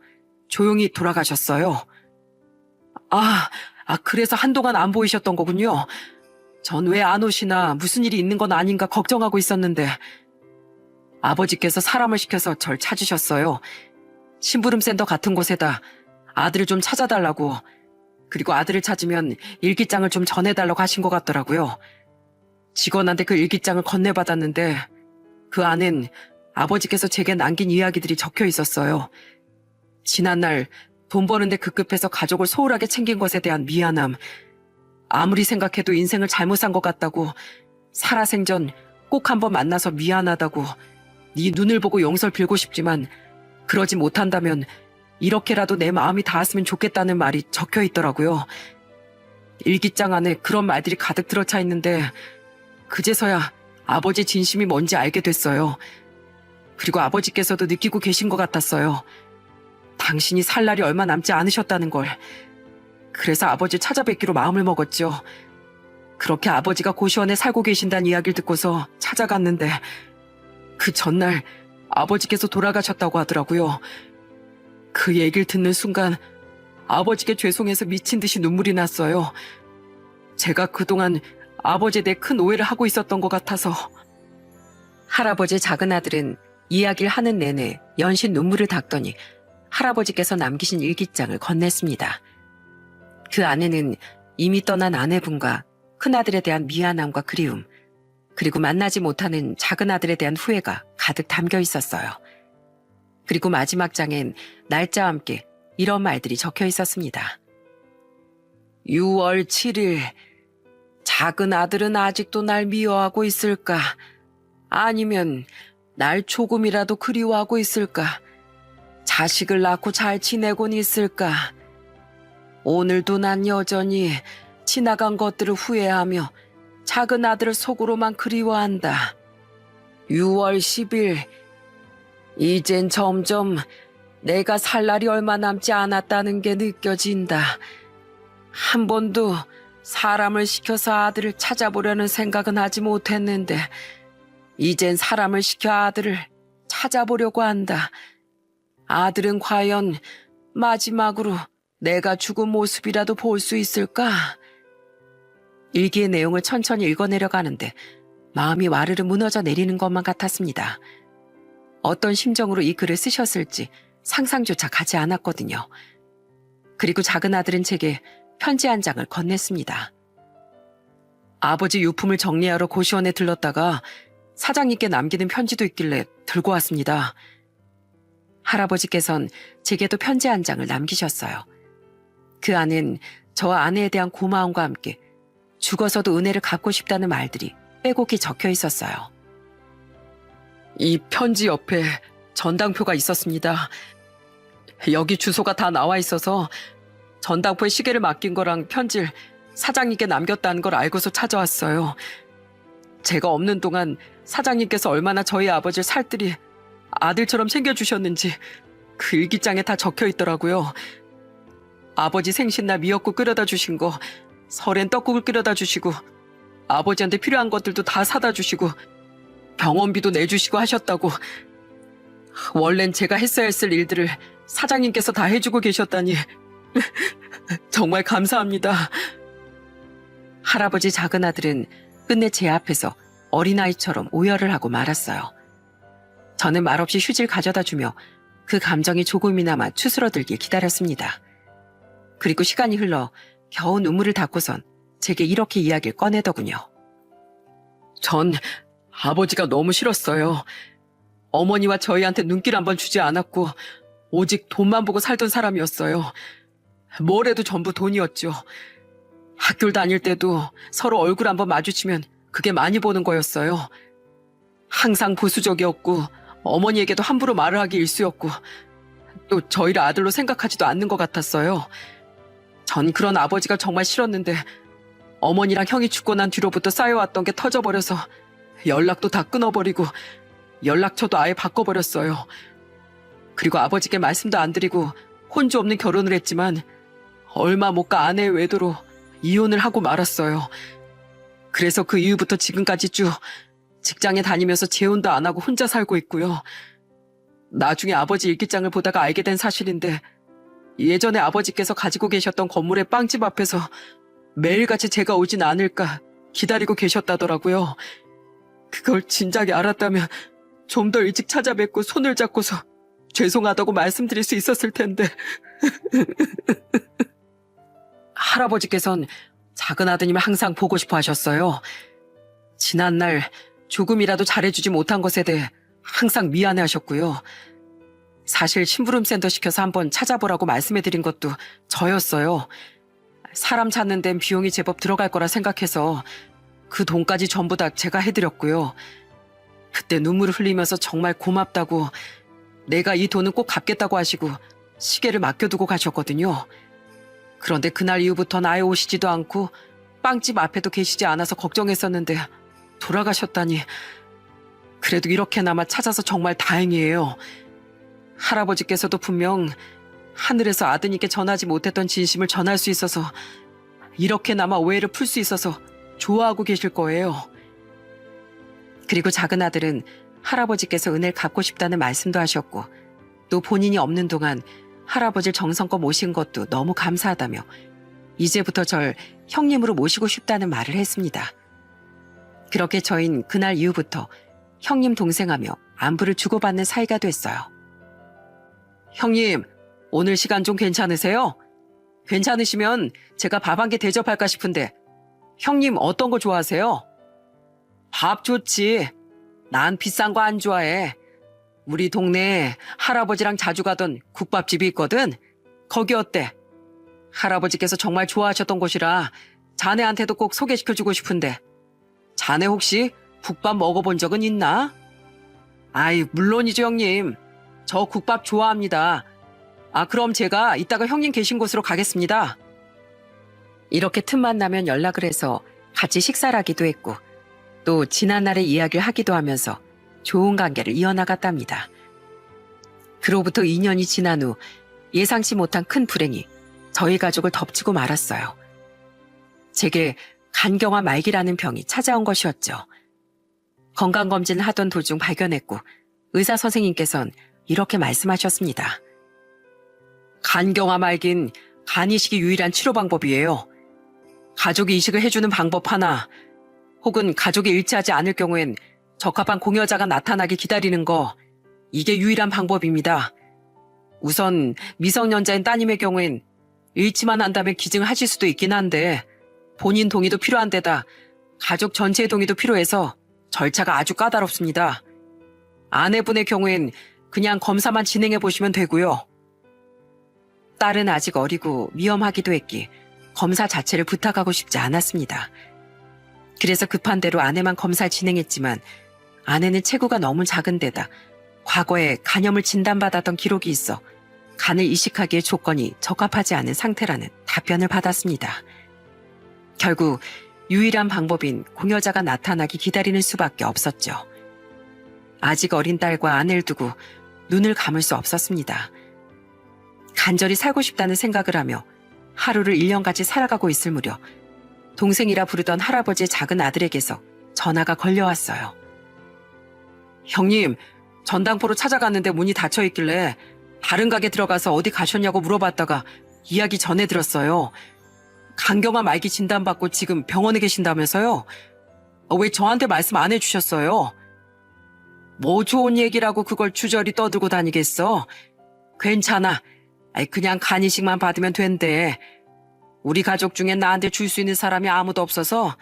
A: 조용히 돌아가셨어요. 그래서 한동안 안 보이셨던 거군요. 전 왜 안 오시나 무슨 일이 있는 건 아닌가 걱정하고 있었는데 아버지께서 사람을 시켜서 절 찾으셨어요. 심부름센터 같은 곳에다 아들을 좀 찾아달라고, 그리고 아들을 찾으면 일기장을 좀 전해달라고 하신 것 같더라고요. 직원한테 그 일기장을 건네받았는데 그 안엔 아버지께서 제게 남긴 이야기들이 적혀 있었어요. 지난날 돈 버는데 급급해서 가족을 소홀하게 챙긴 것에 대한 미안함, 아무리 생각해도 인생을 잘못 산 것 같다고, 살아생전 꼭 한번 만나서 미안하다고, 네 눈을 보고 용서를 빌고 싶지만 그러지 못한다면 이렇게라도 내 마음이 닿았으면 좋겠다는 말이 적혀 있더라고요. 일기장 안에 그런 말들이 가득 들어차 있는데 그제서야 아버지 진심이 뭔지 알게 됐어요. 그리고 아버지께서도 느끼고 계신 것 같았어요. 당신이 살 날이 얼마 남지 않으셨다는 걸. 그래서 아버지 찾아뵙기로 마음을 먹었죠. 그렇게 아버지가 고시원에 살고 계신다는 이야기를 듣고서 찾아갔는데 그 전날 아버지께서 돌아가셨다고 하더라고요. 그 얘기를 듣는 순간 아버지께 죄송해서 미친 듯이 눈물이 났어요. 제가 그동안 아버지에 대해 큰 오해를 하고 있었던 것 같아서. 할아버지의 작은 아들은 이야기를 하는 내내 연신 눈물을 닦더니 할아버지께서 남기신 일기장을 건넸습니다. 그 안에는 이미 떠난 아내분과 큰아들에 대한 미안함과 그리움, 그리고 만나지 못하는 작은 아들에 대한 후회가 가득 담겨 있었어요. 그리고 마지막 장엔 날짜와 함께 이런 말들이 적혀 있었습니다. 6월 7일, 작은 아들은 아직도 날 미워하고 있을까? 아니면 날 조금이라도 그리워하고 있을까? 자식을 낳고 잘 지내곤 있을까? 오늘도 난 여전히 지나간 것들을 후회하며 작은 아들을 속으로만 그리워한다. 6월 10일, 이젠 점점 내가 살 날이 얼마 남지 않았다는 게 느껴진다. 한 번도 사람을 시켜서 아들을 찾아보려는 생각은 하지 못했는데 이젠 사람을 시켜 아들을 찾아보려고 한다. 아들은 과연 마지막으로 내가 죽은 모습이라도 볼 수 있을까? 일기의 내용을 천천히 읽어내려가는데 마음이 와르르 무너져 내리는 것만 같았습니다. 어떤 심정으로 이 글을 쓰셨을지 상상조차 가지 않았거든요. 그리고 작은 아들은 제게 편지 한 장을 건넸습니다. 아버지 유품을 정리하러 고시원에 들렀다가 사장님께 남기는 편지도 있길래 들고 왔습니다. 할아버지께선 제게도 편지 한 장을 남기셨어요. 그 안엔 저 아내에 대한 고마움과 함께 죽어서도 은혜를 갚고 싶다는 말들이 빼곡히 적혀 있었어요. 이 편지 옆에 전당표가 있었습니다. 여기 주소가 다 나와 있어서 전당포에 시계를 맡긴 거랑 편지를 사장님께 남겼다는 걸 알고서 찾아왔어요. 제가 없는 동안 사장님께서 얼마나 저희 아버지를 살뜰히 아들처럼 챙겨주셨는지 그 일기장에 다 적혀 있더라고요. 아버지 생신날 미역국 끓여다 주신 거, 설엔 떡국을 끓여다 주시고 아버지한테 필요한 것들도 다 사다 주시고 병원비도 내주시고 하셨다고. 원래는 제가 했어야 했을 일들을 사장님께서 다 해주고 계셨다니 정말 감사합니다. 할아버지 작은 아들은 끝내 제 앞에서 어린아이처럼 오열을 하고 말았어요. 저는 말없이 휴지를 가져다 주며 그 감정이 조금이나마 추스러들길 기다렸습니다. 그리고 시간이 흘러 겨우 눈물을 닦고선 제게 이렇게 이야기를 꺼내더군요. 전 아버지가 너무 싫었어요. 어머니와 저희한테 눈길 한번 주지 않았고 오직 돈만 보고 살던 사람이었어요. 뭘 해도 전부 돈이었죠. 학교를 다닐 때도 서로 얼굴 한번 마주치면 그게 많이 보는 거였어요. 항상 보수적이었고 어머니에게도 함부로 말을 하기 일쑤였고 또 저희를 아들로 생각하지도 않는 것 같았어요. 전 그런 아버지가 정말 싫었는데 어머니랑 형이 죽고 난 뒤로부터 쌓여왔던 게 터져버려서 연락도 다 끊어버리고 연락처도 아예 바꿔버렸어요. 그리고 아버지께 말씀도 안 드리고 혼주 없는 결혼을 했지만 얼마 못 가 아내의 외도로 이혼을 하고 말았어요. 그래서 그 이후부터 지금까지 쭉 직장에 다니면서 재혼도 안 하고 혼자 살고 있고요. 나중에 아버지 일기장을 보다가 알게 된 사실인데 예전에 아버지께서 가지고 계셨던 건물의 빵집 앞에서 매일같이 제가 오진 않을까 기다리고 계셨다더라고요. 그걸 진작에 알았다면 좀 더 일찍 찾아뵙고 손을 잡고서 죄송하다고 말씀드릴 수 있었을 텐데. 할아버지께선 작은 아드님을 항상 보고 싶어 하셨어요. 지난날 조금이라도 잘해주지 못한 것에 대해 항상 미안해 하셨고요. 사실 심부름센터 시켜서 한번 찾아보라고 말씀해드린 것도 저였어요. 사람 찾는 데는 비용이 제법 들어갈 거라 생각해서 그 돈까지 전부 다 제가 해드렸고요. 그때 눈물을 흘리면서 정말 고맙다고 내가 이 돈은 꼭 갚겠다고 하시고 시계를 맡겨두고 가셨거든요. 그런데 그날 이후부터는 아예 오시지도 않고 빵집 앞에도 계시지 않아서 걱정했었는데 돌아가셨다니. 그래도 이렇게나마 찾아서 정말 다행이에요. 할아버지께서도 분명 하늘에서 아드님께 전하지 못했던 진심을 전할 수 있어서 이렇게나마 오해를 풀 수 있어서 좋아하고 계실 거예요. 그리고 작은 아들은 할아버지께서 은혜를 갚고 싶다는 말씀도 하셨고 또 본인이 없는 동안 할아버지를 정성껏 모신 것도 너무 감사하다며 이제부터 절 형님으로 모시고 싶다는 말을 했습니다. 그렇게 저흰 그날 이후부터 형님 동생하며 안부를 주고받는 사이가 됐어요. 형님, 오늘 시간 좀 괜찮으세요? 괜찮으시면 제가 밥 한 개 대접할까 싶은데 형님 어떤 거 좋아하세요? 밥 좋지. 난 비싼 거 안 좋아해. 우리 동네에 할아버지랑 자주 가던 국밥집이 있거든. 거기 어때? 할아버지께서 정말 좋아하셨던 곳이라 자네한테도 꼭 소개시켜주고 싶은데 자네 혹시 국밥 먹어본 적은 있나? 아이, 물론이죠 형님. 저 국밥 좋아합니다. 아, 그럼 제가 이따가 형님 계신 곳으로 가겠습니다. 이렇게 틈만 나면 연락을 해서 같이 식사를 하기도 했고 또 지난날의 이야기를 하기도 하면서 좋은 관계를 이어나갔답니다. 그로부터 2년이 지난 후 예상치 못한 큰 불행이 저희 가족을 덮치고 말았어요. 제게 간경화 말기라는 병이 찾아온 것이었죠. 건강검진을 하던 도중 발견했고 의사 선생님께서는 이렇게 말씀하셨습니다. 간경화 말기는 간이식이 유일한 치료 방법이에요. 가족이 이식을 해주는 방법 하나 혹은 가족이 일치하지 않을 경우엔 적합한 공여자가 나타나길 기다리는 거, 이게 유일한 방법입니다. 우선 미성년자인 따님의 경우엔 일치만 한다면 기증을 하실 수도 있긴 한데 본인 동의도 필요한 데다 가족 전체의 동의도 필요해서 절차가 아주 까다롭습니다. 아내분의 경우엔 그냥 검사만 진행해 보시면 되고요. 딸은 아직 어리고 위험하기도 했기 검사 자체를 부탁하고 싶지 않았습니다. 그래서 급한 대로 아내만 검사를 진행했지만 아내는 체구가 너무 작은 데다 과거에 간염을 진단받았던 기록이 있어 간을 이식하기의 조건이 적합하지 않은 상태라는 답변을 받았습니다. 결국 유일한 방법인 공여자가 나타나기 기다리는 수밖에 없었죠. 아직 어린 딸과 아내를 두고 눈을 감을 수 없었습니다. 간절히 살고 싶다는 생각을 하며 하루를 1년같이 살아가고 있을 무렵 동생이라 부르던 할아버지의 작은 아들에게서 전화가 걸려왔어요. 형님, 전당포로 찾아갔는데 문이 닫혀 있길래 다른 가게 들어가서 어디 가셨냐고 물어봤다가 이야기 전해 들었어요. 간경화 말기 진단받고 지금 병원에 계신다면서요? 왜 저한테 말씀 안 해주셨어요? 뭐 좋은 얘기라고 그걸 주저리 떠들고 다니겠어? 괜찮아. 그냥 간 이식만 받으면 된대. 우리 가족 중에 나한테 줄 수 있는 사람이 아무도 없어서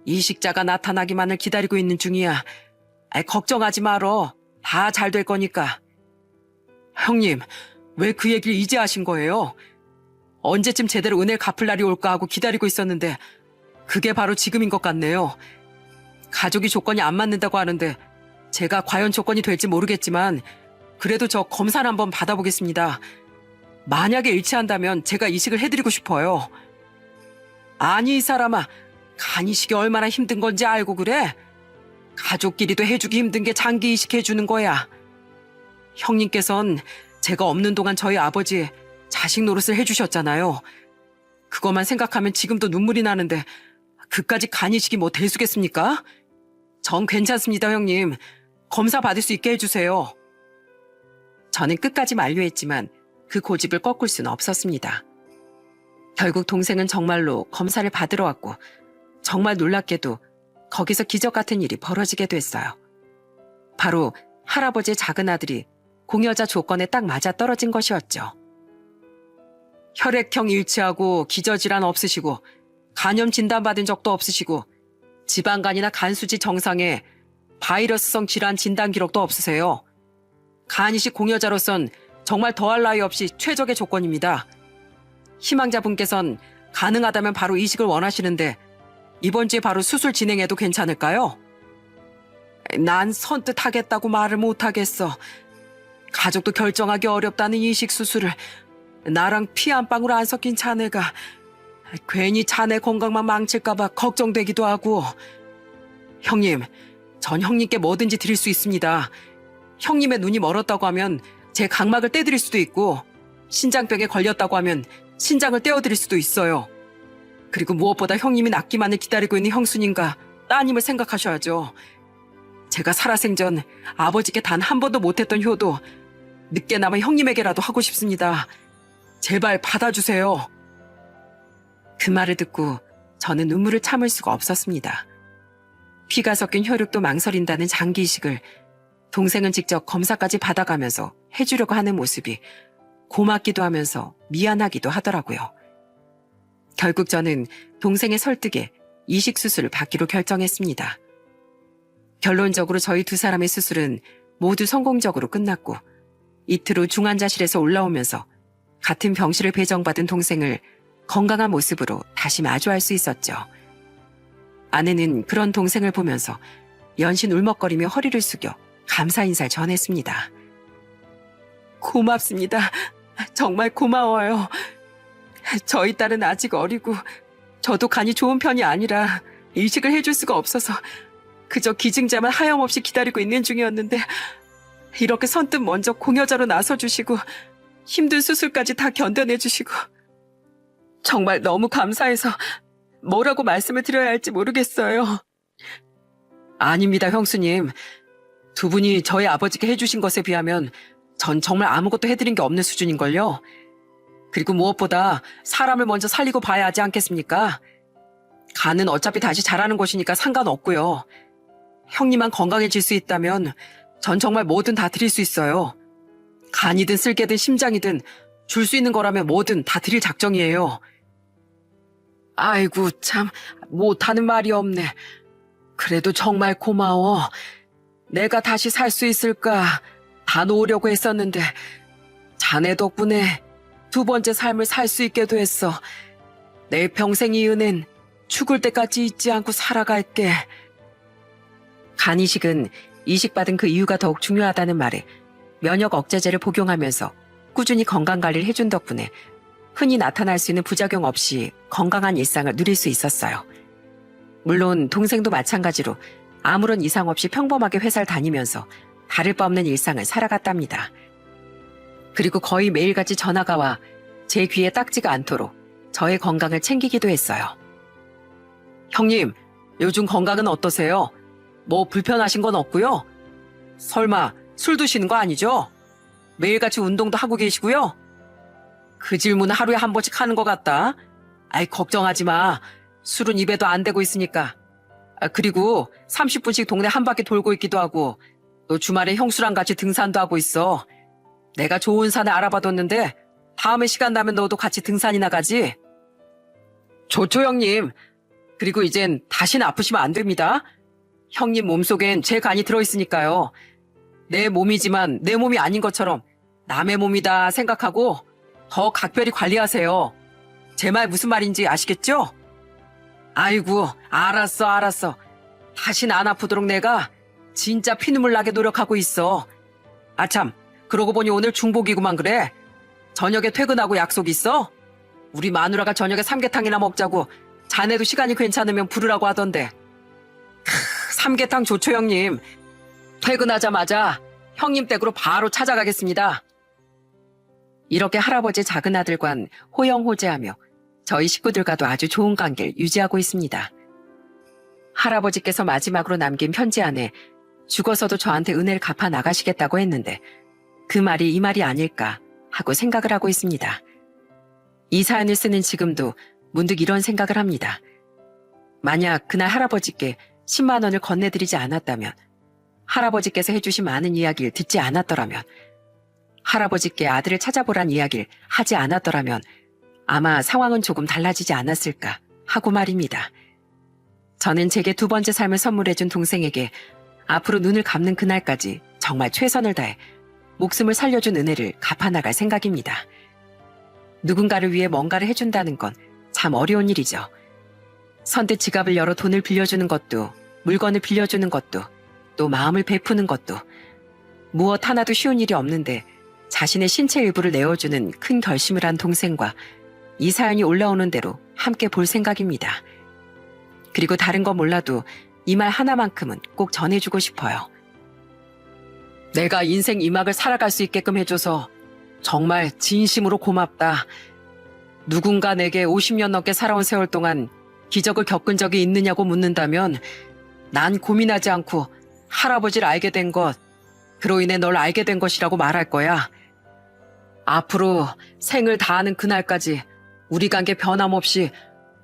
A: 이식자가 나타나기만을 기다리고 있는 중이야. 걱정하지 말어. 다 잘 될 거니까. 형님, 왜 그 얘기를 이제 하신 거예요? 언제쯤 제대로 은혜를 갚을 날이 올까 하고 기다리고 있었는데 그게 바로 지금인 것 같네요. 가족이 조건이 안 맞는다고 하는데 제가 과연 조건이 될지 모르겠지만 그래도 저 검사를 한번 받아보겠습니다. 만약에 일치한다면 제가 이식을 해드리고 싶어요. 아니 이 사람아, 간 이식이 얼마나 힘든 건지 알고 그래? 가족끼리도 해주기 힘든 게 장기 이식해주는 거야. 형님께선 제가 없는 동안 저희 아버지 자식 노릇을 해주셨잖아요. 그것만 생각하면 지금도 눈물이 나는데 그까지 간 이식이 뭐 대수겠습니까? 전 괜찮습니다, 형님. 검사 받을 수 있게 해주세요. 저는 끝까지 만류했지만 그 고집을 꺾을 수는 없었습니다. 결국 동생은 정말로 검사를 받으러 왔고 정말 놀랍게도 거기서 기적 같은 일이 벌어지게 됐어요. 바로 할아버지의 작은 아들이 공여자 조건에 딱 맞아 떨어진 것이었죠. 혈액형 일치하고 기저질환 없으시고 간염 진단받은 적도 없으시고 지방간이나 간수지 정상에 바이러스성 질환 진단 기록도 없으세요. 간 이식 공여자로선 정말 더할 나위 없이 최적의 조건입니다. 희망자분께선 가능하다면 바로 이식을 원하시는데 이번 주에 바로 수술 진행해도 괜찮을까요? 난 선뜻 하겠다고 말을 못하겠어. 가족도 결정하기 어렵다는 이식 수술을 나랑 피 한 방울 안 섞인 자네가 괜히 자네 건강만 망칠까봐 걱정되기도 하고. 형님, 전 형님께 뭐든지 드릴 수 있습니다. 형님의 눈이 멀었다고 하면 제 각막을 떼드릴 수도 있고 신장병에 걸렸다고 하면 신장을 떼어드릴 수도 있어요. 그리고 무엇보다 형님이 낫기만을 기다리고 있는 형수님과 따님을 생각하셔야죠. 제가 살아생전 아버지께 단 한 번도 못했던 효도 늦게나마 형님에게라도 하고 싶습니다. 제발 받아주세요. 그 말을 듣고 저는 눈물을 참을 수가 없었습니다. 피가 섞인 혈육도 망설인다는 장기 이식을 동생은 직접 검사까지 받아가면서 해주려고 하는 모습이 고맙기도 하면서 미안하기도 하더라고요. 결국 저는 동생의 설득에 이식 수술을 받기로 결정했습니다. 결론적으로 저희 두 사람의 수술은 모두 성공적으로 끝났고 이틀 후 중환자실에서 올라오면서 같은 병실을 배정받은 동생을 건강한 모습으로 다시 마주할 수 있었죠. 아내는 그런 동생을 보면서 연신 울먹거리며 허리를 숙여 감사 인사를 전했습니다. 고맙습니다. 정말 고마워요. 저희 딸은 아직 어리고 저도 간이 좋은 편이 아니라 이식을 해줄 수가 없어서 그저 기증자만 하염없이 기다리고 있는 중이었는데 이렇게 선뜻 먼저 공여자로 나서주시고 힘든 수술까지 다 견뎌내주시고 정말 너무 감사해서 뭐라고 말씀을 드려야 할지 모르겠어요. 아닙니다, 형수님. 두 분이 저희 아버지께 해주신 것에 비하면 전 정말 아무것도 해드린 게 없는 수준인걸요. 그리고 무엇보다 사람을 먼저 살리고 봐야 하지 않겠습니까? 간은 어차피 다시 자라는 것이니까 상관없고요. 형님만 건강해질 수 있다면 전 정말 뭐든 다 드릴 수 있어요. 간이든 쓸개든 심장이든 줄 수 있는 거라면 뭐든 다 드릴 작정이에요. 아이고 참 못하는 말이 없네. 그래도 정말 고마워. 내가 다시 살 수 있을까 다 놓으려고 했었는데 자네 덕분에 두 번째 삶을 살 수 있게 됐어. 내 평생 이 은혜는 죽을 때까지 잊지 않고 살아갈게. 간이식은 이식받은 그 이유가 더욱 중요하다는 말에 면역 억제제를 복용하면서 꾸준히 건강관리를 해준 덕분에 흔히 나타날 수 있는 부작용 없이 건강한 일상을 누릴 수 있었어요. 물론 동생도 마찬가지로 아무런 이상 없이 평범하게 회사를 다니면서 다를 바 없는 일상을 살아갔답니다. 그리고 거의 매일같이 전화가 와 제 귀에 딱지가 않도록 저의 건강을 챙기기도 했어요. 형님, 요즘 건강은 어떠세요? 뭐 불편하신 건 없고요? 설마 술 드시는 거 아니죠? 매일같이 운동도 하고 계시고요? 그 질문은 하루에 한 번씩 하는 것 같다. 아이, 걱정하지 마. 술은 입에도 안 대고 있으니까. 그리고 30분씩 동네 한 바퀴 돌고 있기도 하고 또 주말에 형수랑 같이 등산도 하고 있어. 내가 좋은 산을 알아봐뒀는데 다음에 시간 나면 너도 같이 등산이나 가지. 좋죠, 형님. 그리고 이젠 다시는 아프시면 안 됩니다. 형님 몸속엔 제 간이 들어있으니까요. 내 몸이지만 내 몸이 아닌 것처럼 남의 몸이다 생각하고 더 각별히 관리하세요. 제 말 무슨 말인지 아시겠죠? 아이고, 알았어. 다신 안 아프도록 내가 진짜 피눈물 나게 노력하고 있어. 아참, 그러고 보니 오늘 중복이구만 그래. 저녁에 퇴근하고 약속 있어? 우리 마누라가 저녁에 삼계탕이나 먹자고 자네도 시간이 괜찮으면 부르라고 하던데. 삼계탕 좋죠, 형님. 퇴근하자마자 형님 댁으로 바로 찾아가겠습니다. 이렇게 할아버지 작은 아들과는 호영호재하며 저희 식구들과도 아주 좋은 관계를 유지하고 있습니다. 할아버지께서 마지막으로 남긴 편지 안에 죽어서도 저한테 은혜를 갚아 나가시겠다고 했는데 그 말이 이 말이 아닐까 하고 생각을 하고 있습니다. 이 사연을 쓰는 지금도 문득 이런 생각을 합니다. 만약 그날 할아버지께 10만 원을 건네드리지 않았다면, 할아버지께서 해주신 많은 이야기를 듣지 않았더라면, 할아버지께 아들을 찾아보란 이야기를 하지 않았더라면 아마 상황은 조금 달라지지 않았을까 하고 말입니다. 저는 제게 두 번째 삶을 선물해준 동생에게 앞으로 눈을 감는 그날까지 정말 최선을 다해 목숨을 살려준 은혜를 갚아나갈 생각입니다. 누군가를 위해 뭔가를 해준다는 건 참 어려운 일이죠. 선뜻 지갑을 열어 돈을 빌려주는 것도, 물건을 빌려주는 것도, 또 마음을 베푸는 것도 무엇 하나도 쉬운 일이 없는데 자신의 신체 일부를 내어주는 큰 결심을 한 동생과 이 사연이 올라오는 대로 함께 볼 생각입니다. 그리고 다른 건 몰라도 이 말 하나만큼은 꼭 전해주고 싶어요. 내가 인생 이 막을 살아갈 수 있게끔 해줘서 정말 진심으로 고맙다. 누군가 내게 50년 넘게 살아온 세월 동안 기적을 겪은 적이 있느냐고 묻는다면 난 고민하지 않고 할아버지를 알게 된 것, 그로 인해 널 알게 된 것이라고 말할 거야. 앞으로 생을 다하는 그날까지 우리 관계 변함없이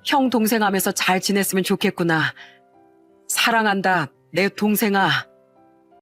A: 형 동생 하면서 잘 지냈으면 좋겠구나. 사랑한다, 내 동생아.